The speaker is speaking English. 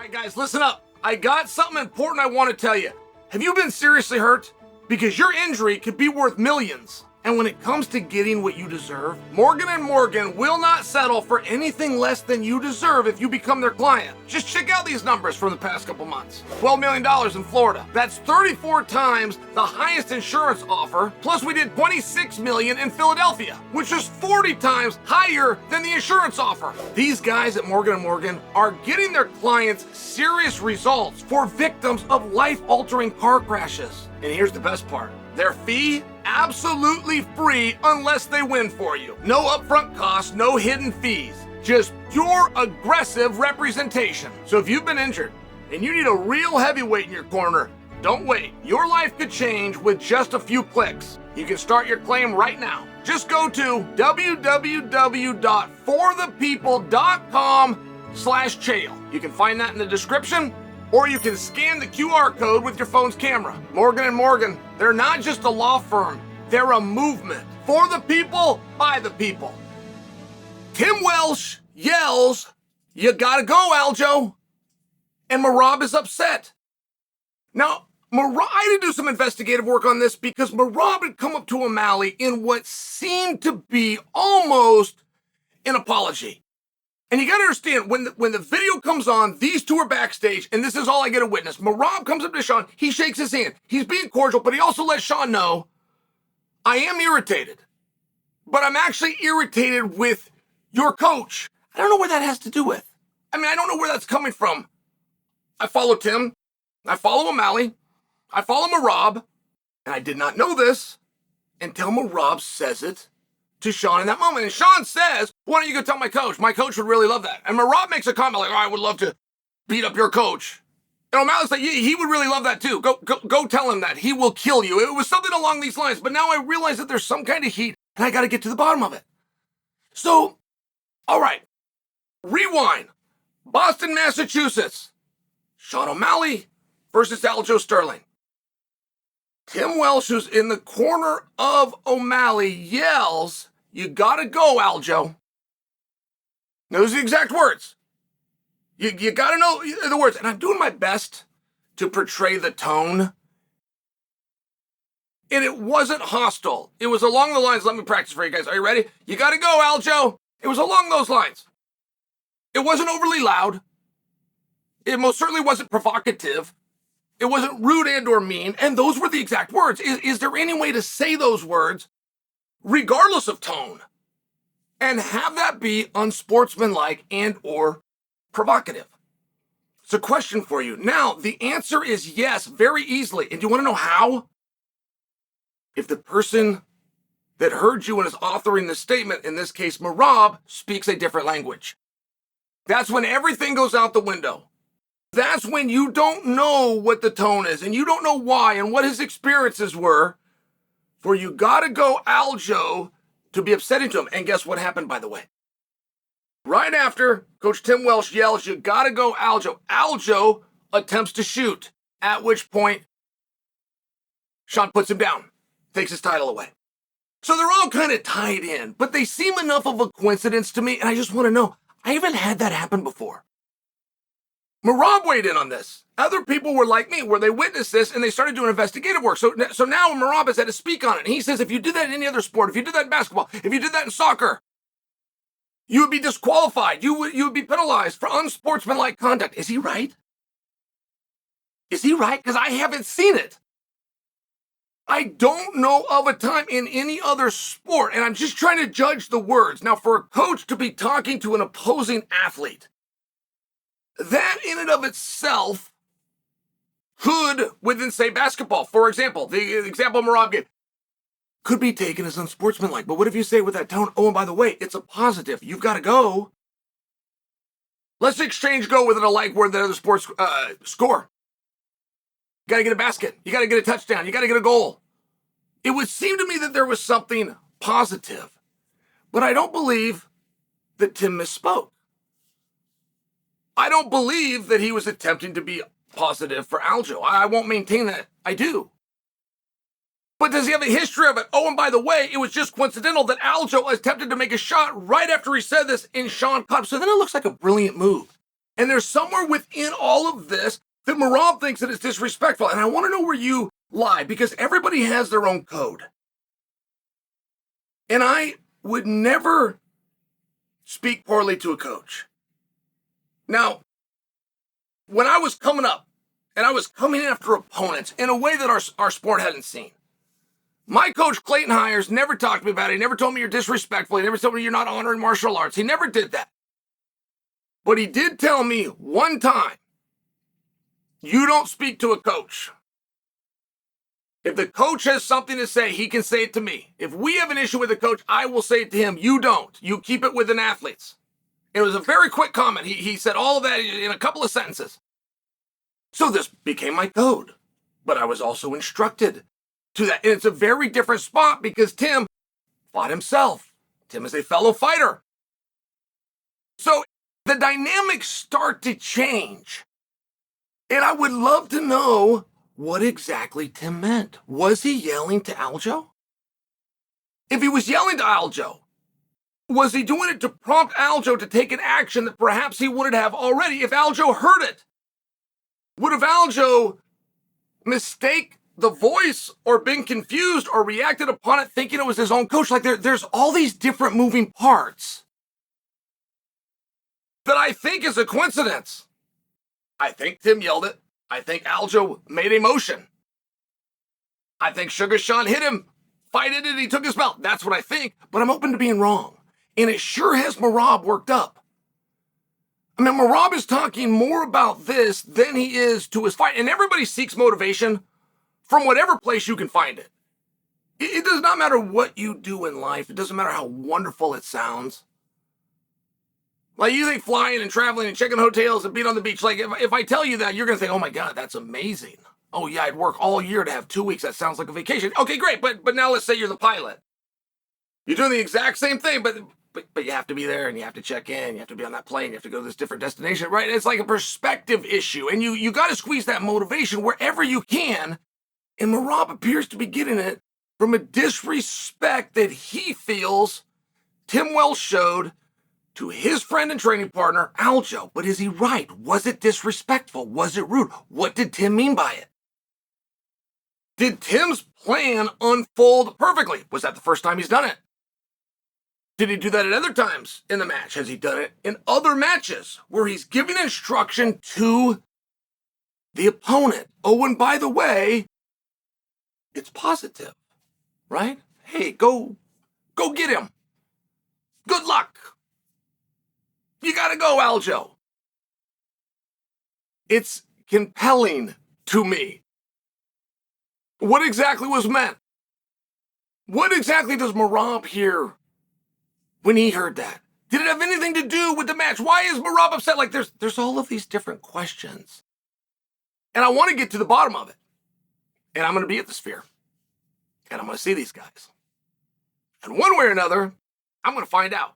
All right, guys, listen up. I got something important I want to tell you. Have you been seriously hurt? Because your injury could be worth millions. And when it comes to getting what you deserve, Morgan & Morgan will not settle for anything less than you deserve if you become their client. Just check out these numbers from the past couple months. $12 million in Florida. That's 34 times the highest insurance offer. Plus we did $26 million in Philadelphia, which is 40 times higher than the insurance offer. These guys at Morgan & Morgan are getting their clients serious results for victims of life-altering car crashes. And here's the best part. Their fee? Absolutely free unless they win for you. No upfront costs, no hidden fees. Just pure aggressive representation. So if you've been injured and you need a real heavyweight in your corner, don't wait. Your life could change with just a few clicks. You can start your claim right now. Just go to www.forthepeople.com/Chael. You can find that in the description, or you can scan the QR code with your phone's camera. Morgan & Morgan, they're not just a law firm, they're a movement. For the people, by the people. Tim Welsh yells, "You gotta go, Aljo." And Merab is upset. Now, I had to do some investigative work on this because Merab had come up to O'Malley in what seemed to be almost an apology. And you got to understand, when the video comes on, these two are backstage, and this is all I get to witness. Merab comes up to Sean. He shakes his hand. He's being cordial, but he also lets Sean know, I am irritated. But I'm actually irritated with your coach. I don't know where that has to do with. I mean, I don't know where that's coming from. I follow Tim. I follow O'Malley. I follow Merab. And I did not know this until Merab says it to Sean in that moment. And Sean says, why don't you go tell my coach? My coach would really love that. And Merab makes a comment like, I would love to beat up your coach. And O'Malley's like, yeah, he would really love that too. Go tell him that. He will kill you. It was something along these lines. But now I realize that there's some kind of heat and I got to get to the bottom of it. So, all right. Rewind. Boston, Massachusetts. Sean O'Malley versus Aljo Sterling. Tim Welsh, who's in the corner of O'Malley, yells, "You gotta go, Aljo." Those are the exact words. You gotta know the words. And I'm doing my best to portray the tone. And it wasn't hostile. It was along the lines, let me practice for you guys. Are you ready? You gotta go, Aljo. It was along those lines. It wasn't overly loud. It most certainly wasn't provocative. It wasn't rude and or mean, and those were the exact words. Is there any way to say those words, regardless of tone, and have that be unsportsmanlike and or provocative? It's a question for you. Now, the answer is yes, very easily. And do you want to know how? If the person that heard you and is authoring the statement, in this case Merab, speaks a different language. That's when everything goes out the window. That's when you don't know what the tone is and you don't know why and what his experiences were for you gotta go Aljo to be upsetting to him. And guess what happened, by the way? Right after Coach Tim Welsh yells, "You gotta go Aljo," Aljo attempts to shoot, at which point Sean puts him down, takes his title away. So they're all kind of tied in, but they seem enough of a coincidence to me, and I just want to know, I haven't had that happen before. Merab weighed in on this. Other people were like me, where they witnessed this and they started doing investigative work. So now Merab has had to speak on it. And he says, if you did that in any other sport, if you did that in basketball, if you did that in soccer, you would be disqualified. You would be penalized for unsportsmanlike conduct. Is he right? Is he right? Because I haven't seen it. I don't know of a time in any other sport, and I'm just trying to judge the words. Now, for a coach to be talking to an opposing athlete, that in and of itself could, within, say, basketball, for example, the example Merab gave, could be taken as unsportsmanlike. But what if you say with that tone, oh, and by the way, it's a positive. You've got to go. Let's exchange go with a like word that other sports score. You got to get a basket. You got to get a touchdown. You got to get a goal. It would seem to me that there was something positive. But I don't believe that Tim misspoke. I don't believe that he was attempting to be positive for Aljo. I won't maintain that. I do. But does he have a history of it? Oh, and by the way, it was just coincidental that Aljo attempted to make a shot right after he said this and Sean caught him. So then it looks like a brilliant move. And there's somewhere within all of this that Merab thinks that it's disrespectful. And I want to know where you lie, because everybody has their own code. And I would never speak poorly to a coach. Now, when I was coming up and I was coming after opponents in a way that our sport hadn't seen, my coach, Clayton Hires, never talked to me about it. He never told me you're disrespectful. He never told me you're not honoring martial arts. He never did that. But he did tell me one time, you don't speak to a coach. If the coach has something to say, he can say it to me. If we have an issue with the coach, I will say it to him. You don't. You keep it within athletes. It was a very quick comment. He said all of that in a couple of sentences. So this became my code. But I was also instructed to that. And it's a very different spot because Tim fought himself. Tim is a fellow fighter. So the dynamics start to change. And I would love to know what exactly Tim meant. Was he yelling to Aljo? If he was yelling to Aljo, was he doing it to prompt Aljo to take an action that perhaps he wouldn't have already if Aljo heard it? Would have Aljo mistake the voice or been confused or reacted upon it thinking it was his own coach? Like there's all these different moving parts that I think is a coincidence. I think Tim yelled it. I think Aljo made a motion. I think Sugar Sean hit him, fighted it, he took his belt. That's what I think, but I'm open to being wrong. And it sure has Merab worked up. I mean, Merab is talking more about this than he is to his fight. And everybody seeks motivation from whatever place you can find it. It does not matter what you do in life. It doesn't matter how wonderful it sounds. Like, you think flying and traveling and checking hotels and being on the beach, like, if I tell you that, you're going to think, oh my God, that's amazing. Oh yeah, I'd work all year to have 2 weeks. That sounds like a vacation. Okay, great. But now let's say you're the pilot. You're doing the exact same thing, but you have to be there and you have to check in. You have to be on that plane. You have to go to this different destination, right? It's like a perspective issue. And you got to squeeze that motivation wherever you can. And Merab appears to be getting it from a disrespect that he feels Tim Wells showed to his friend and training partner, Aljo. But is he right? Was it disrespectful? Was it rude? What did Tim mean by it? Did Tim's plan unfold perfectly? Was that the first time he's done it? Did he do that at other times in the match? Has he done it in other matches where he's giving instruction to the opponent? Oh, and by the way, it's positive, right? Hey, go get him. Good luck. You gotta go, Aljo. It's compelling to me. What exactly was meant? What exactly does Merab hear when he heard that? Did it have anything to do with the match? Why is Merab upset? Like, there's all of these different questions. And I want to get to the bottom of it. And I'm going to be at the Sphere. And I'm going to see these guys. And one way or another, I'm going to find out.